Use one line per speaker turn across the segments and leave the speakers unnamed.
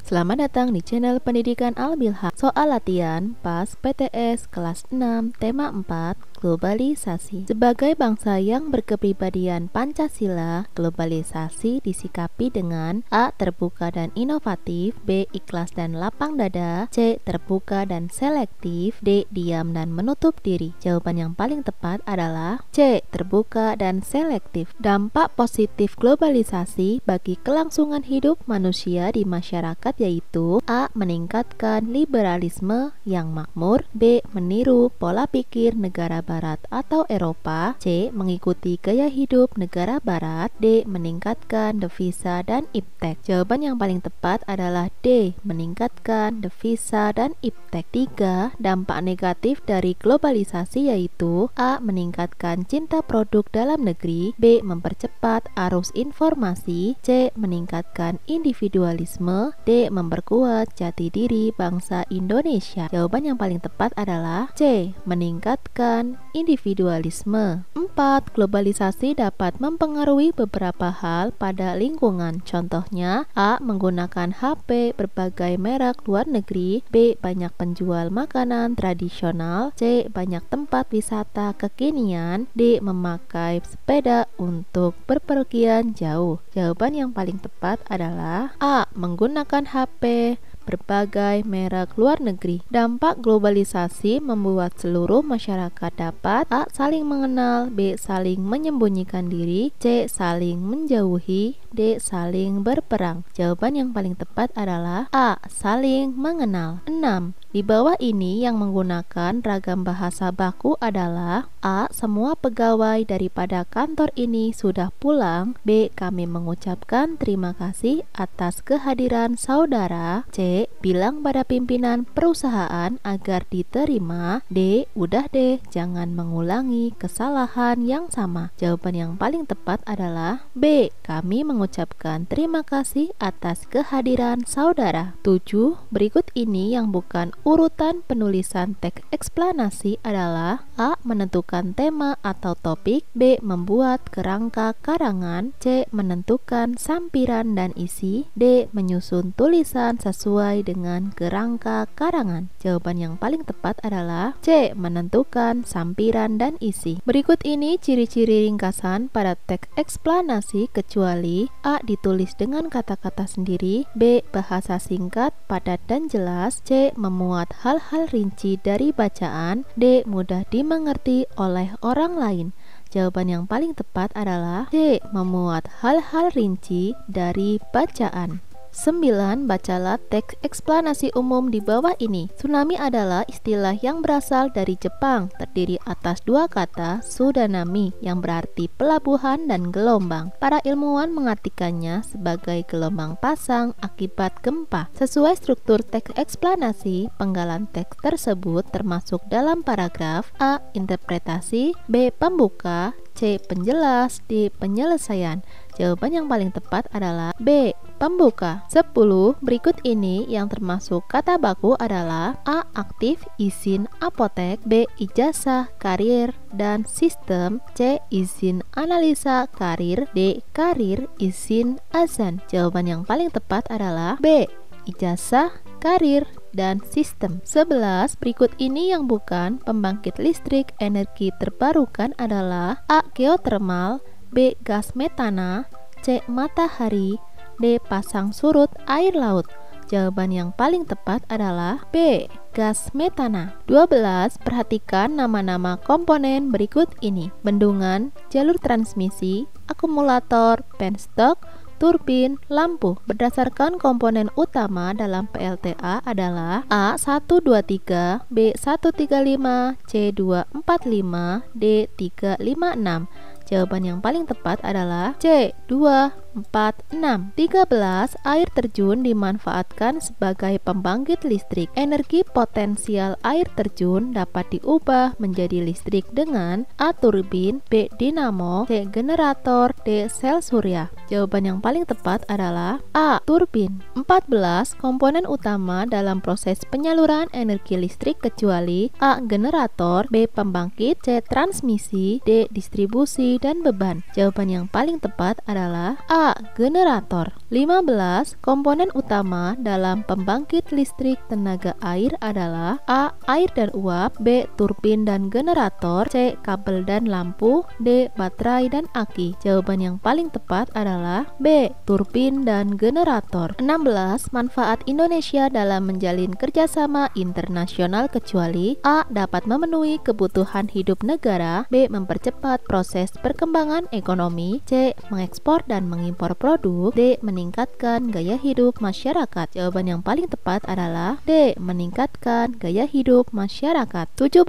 Selamat datang di channel Pendidikan Al-Bilhaq. Soal latihan PAS PTS kelas 6 tema 4 globalisasi. Sebagai bangsa yang berkepribadian Pancasila, globalisasi disikapi dengan A. Terbuka dan inovatif, B. Ikhlas dan lapang dada, C. Terbuka dan selektif, D. Diam dan menutup diri. Jawaban yang paling tepat adalah C. Terbuka dan selektif. Dampak positif globalisasi bagi kelangsungan hidup manusia di masyarakat yaitu A. Meningkatkan liberalisme yang makmur, B. Meniru pola pikir negara Barat atau Eropa, C. Mengikuti gaya hidup negara Barat, D. Meningkatkan devisa dan iptek. Jawaban yang paling tepat adalah D. Meningkatkan devisa dan iptek. 3. Dampak negatif dari globalisasi yaitu A. Meningkatkan cinta produk dalam negeri, B. Mempercepat arus informasi, C. Meningkatkan individualisme, D. Memperkuat jati diri bangsa Indonesia. Jawaban yang paling tepat adalah C. Meningkatkan individualisme. 4. Globalisasi dapat mempengaruhi beberapa hal pada lingkungan. Contohnya, A. Menggunakan HP berbagai merek luar negeri, B. Banyak penjual makanan tradisional, C. Banyak tempat wisata kekinian, D. Memakai sepeda untuk berpergian jauh. Jawaban yang paling tepat adalah A. Menggunakan HP berbagai merek luar negeri. Dampak globalisasi membuat seluruh masyarakat dapat A. Saling mengenal, B. Saling menyembunyikan diri, C. Saling menjauhi, D. Saling berperang. Jawaban yang paling tepat adalah A. Saling mengenal. 6. Di bawah ini yang menggunakan ragam bahasa baku adalah A. Semua pegawai daripada kantor ini sudah pulang, B. Kami mengucapkan terima kasih atas kehadiran saudara, C. Bilang pada pimpinan perusahaan agar diterima, D. Udah deh, jangan mengulangi kesalahan yang sama. Jawaban yang paling tepat adalah B. Kami mengucapkan terima kasih atas kehadiran saudara. 7. Berikut ini yang bukan urutan penulisan teks eksplanasi adalah A. Menentukan tema atau topik, B. Membuat kerangka karangan, C. Menentukan sampiran dan isi, D. Menyusun tulisan sesuai dengan kerangka karangan. Jawaban yang paling tepat adalah C. Menentukan sampiran dan isi. Berikut ini ciri-ciri ringkasan pada teks eksplanasi kecuali A. Ditulis dengan kata-kata sendiri, B. Bahasa singkat, padat dan jelas, C. Memuat hal-hal rinci dari bacaan, D. Mudah dimengerti oleh orang lain. Jawaban yang paling tepat adalah C. Memuat hal-hal rinci dari bacaan. 9. Bacalah teks eksplanasi umum di bawah ini. Tsunami adalah istilah yang berasal dari Jepang, terdiri atas dua kata tsunami yang berarti pelabuhan dan gelombang. Para ilmuwan mengartikannya sebagai gelombang pasang akibat gempa. Sesuai struktur teks eksplanasi, penggalan teks tersebut termasuk dalam paragraf A. Interpretasi, B. Pembuka, C. Penjelas, D. Penyelesaian. Jawaban yang paling tepat adalah B. Pembuka. 10. Berikut ini yang termasuk kata baku adalah A. Aktif, izin, apotek, B. Ijazah, karir, dan sistem, C. Izin analisa karir, D. Karir, izin, azan. Jawaban yang paling tepat adalah B. Ijazah, karir, dan sistem. 11. Berikut ini yang bukan pembangkit listrik energi terbarukan adalah A. Geotermal, B. Gas metana, C. Matahari, D. Pasang surut air laut. Jawaban yang paling tepat adalah B. Gas metana. 12. Perhatikan nama-nama komponen berikut ini: bendungan, jalur transmisi, akumulator, penstock, turbin, lampu. Berdasarkan komponen utama dalam PLTA adalah A. 123, B. 135, C. 245, D. 356. Jawaban yang paling tepat adalah C. 2, 4, 6. 13. Air terjun dimanfaatkan sebagai pembangkit listrik. Energi potensial air terjun dapat diubah menjadi listrik dengan A. Turbin, B. Dinamo, C. Generator, D. Sel surya. Jawaban yang paling tepat adalah A. Turbin. 14. Komponen utama dalam proses penyaluran energi listrik kecuali A. Generator, B. Pembangkit, C. Transmisi, D. Distribusi dan beban. Jawaban yang paling tepat adalah A. A. Generator. 15. Komponen utama dalam pembangkit listrik tenaga air adalah A. Air dan uap, B. Turbin dan generator, C. Kabel dan lampu, D. Baterai dan aki. Jawaban yang paling tepat adalah B. Turbin dan generator. 16. Manfaat Indonesia dalam menjalin kerjasama internasional kecuali A. Dapat memenuhi kebutuhan hidup negara, B. Mempercepat proses perkembangan ekonomi, C. Mengekspor dan mengimpor produk, D. Meningkatkan gaya hidup masyarakat. Jawaban yang paling tepat adalah D. Meningkatkan gaya hidup masyarakat. 17.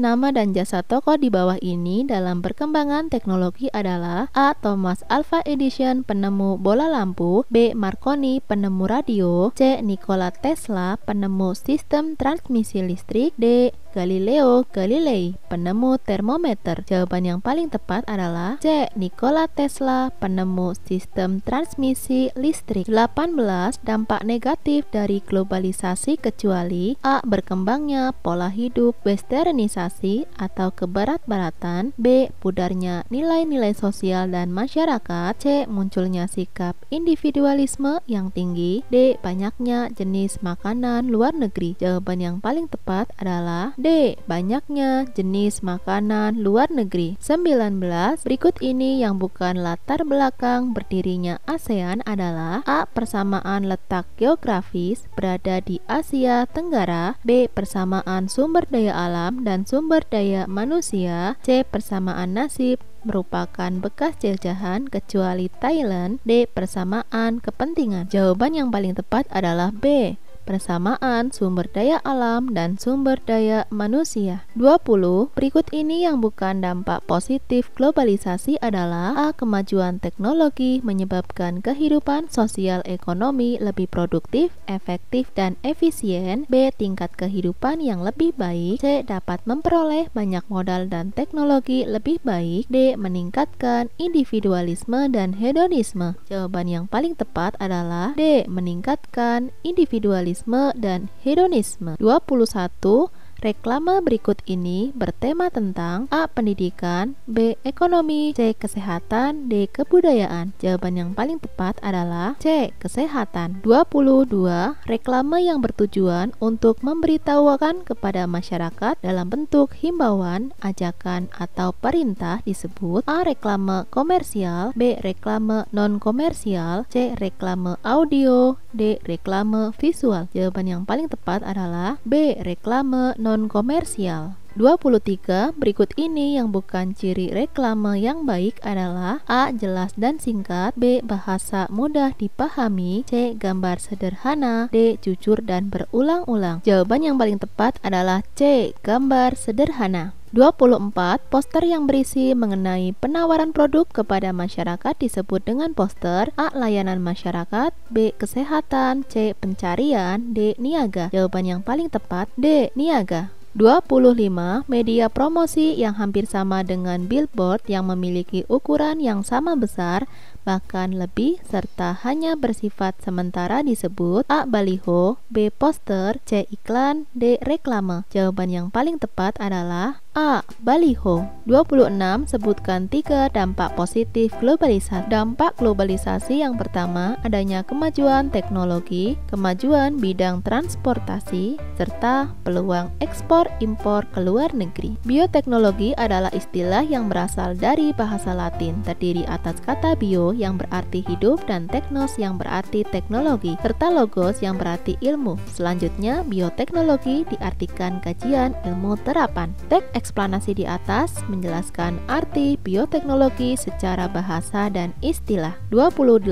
Nama dan jasa tokoh di bawah ini dalam perkembangan teknologi adalah A. Thomas Alva Edison, penemu bola lampu, B. Marconi, penemu radio, C. Nikola Tesla, penemu sistem transmisi listrik, D. Galileo Galilei, penemu termometer. Jawaban yang paling tepat adalah C. Nikola Tesla, penemu sistem transmisi listrik. 18. Dampak negatif dari globalisasi kecuali A. Berkembangnya pola hidup westernisasi atau kebarat-baratan, B. Pudarnya nilai-nilai sosial dan masyarakat, C. Munculnya sikap individualisme yang tinggi, D. Banyaknya jenis makanan luar negeri. Jawaban yang paling tepat adalah D. Banyaknya jenis makanan luar negeri. 19. Berikut ini yang bukan latar belakang berdirinya ASEAN adalah A. Persamaan letak geografis berada di Asia Tenggara, B. Persamaan sumber daya alam dan sumber daya manusia, C. Persamaan nasib merupakan bekas jajahan kecuali Thailand, D. Persamaan kepentingan. Jawaban yang paling tepat adalah B. Persamaan sumber daya alam dan sumber daya manusia. 20. Berikut ini yang bukan dampak positif globalisasi adalah A. Kemajuan teknologi menyebabkan kehidupan sosial ekonomi lebih produktif, efektif, dan efisien, B. Tingkat kehidupan yang lebih baik, C. Dapat memperoleh banyak modal dan teknologi lebih baik, D. Meningkatkan individualisme dan hedonisme. Jawaban yang paling tepat adalah D. Meningkatkan individualisme dan hedonisme. 21. Reklame berikut ini bertema tentang A. Pendidikan, B. Ekonomi, C. Kesehatan, D. Kebudayaan. Jawaban yang paling tepat adalah C. Kesehatan. 22. Reklame yang bertujuan untuk memberitahukan kepada masyarakat dalam bentuk himbauan, ajakan, atau perintah disebut A. Reklame komersial, B. Reklame non-komersial, C. Reklame audio, D. Reklame visual. Jawaban yang paling tepat adalah B. Reklame non-komersial. 23. Berikut ini yang bukan ciri reklame yang baik adalah A. Jelas dan singkat, B. Bahasa mudah dipahami, C. Gambar sederhana, D. Jujur dan berulang-ulang. Jawaban yang paling tepat adalah C. Gambar sederhana. 24. Poster yang berisi mengenai penawaran produk kepada masyarakat disebut dengan poster A. Layanan masyarakat, B. Kesehatan, C. Pencarian, D. Niaga. Jawaban yang paling tepat D. Niaga. 25. Media promosi yang hampir sama dengan billboard yang memiliki ukuran yang sama besar bahkan lebih serta hanya bersifat sementara disebut A. Baliho, B. Poster, C. Iklan, D. Reklame. Jawaban yang paling tepat adalah A. Baliho. 26. Sebutkan 3 dampak positif globalisasi. Dampak globalisasi yang pertama, adanya kemajuan teknologi, kemajuan bidang transportasi, serta peluang ekspor impor ke luar negeri. Bioteknologi adalah istilah yang berasal dari bahasa Latin, terdiri atas kata bio yang berarti hidup dan teknos yang berarti teknologi, serta logos yang berarti ilmu. Selanjutnya, bioteknologi diartikan kajian ilmu terapan. Teks eksplanasi di atas menjelaskan arti bioteknologi secara bahasa dan istilah. 28.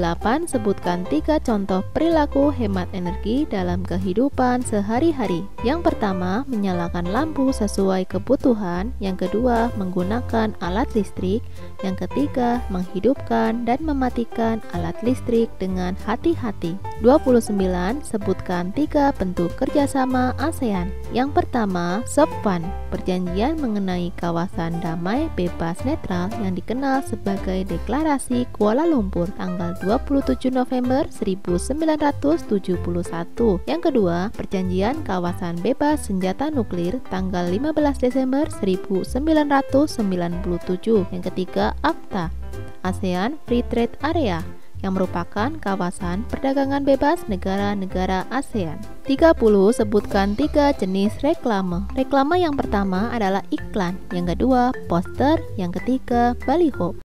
Sebutkan 3 contoh perilaku hemat energi dalam kehidupan sehari-hari. Yang pertama, menyalakan lampu sesuai kebutuhan. Yang kedua, menggunakan alat listrik. Yang ketiga, menghidupkan dan mematikan alat listrik dengan hati-hati. 29. Sebutkan 3 bentuk kerjasama ASEAN. Yang pertama, SOPVAN, perjanjian mengenai kawasan damai bebas netral yang dikenal sebagai Deklarasi Kuala Lumpur tanggal 27 November 1971. Yang kedua, perjanjian kawasan bebas senjata nuklir tanggal 15 Desember 1997. Yang ketiga, ACTA, ASEAN Free Trade Area. yang merupakan kawasan perdagangan bebas negara-negara ASEAN. 30. Sebutkan 3 jenis reklame. Reklame yang pertama adalah iklan, yang kedua poster, yang ketiga baliho.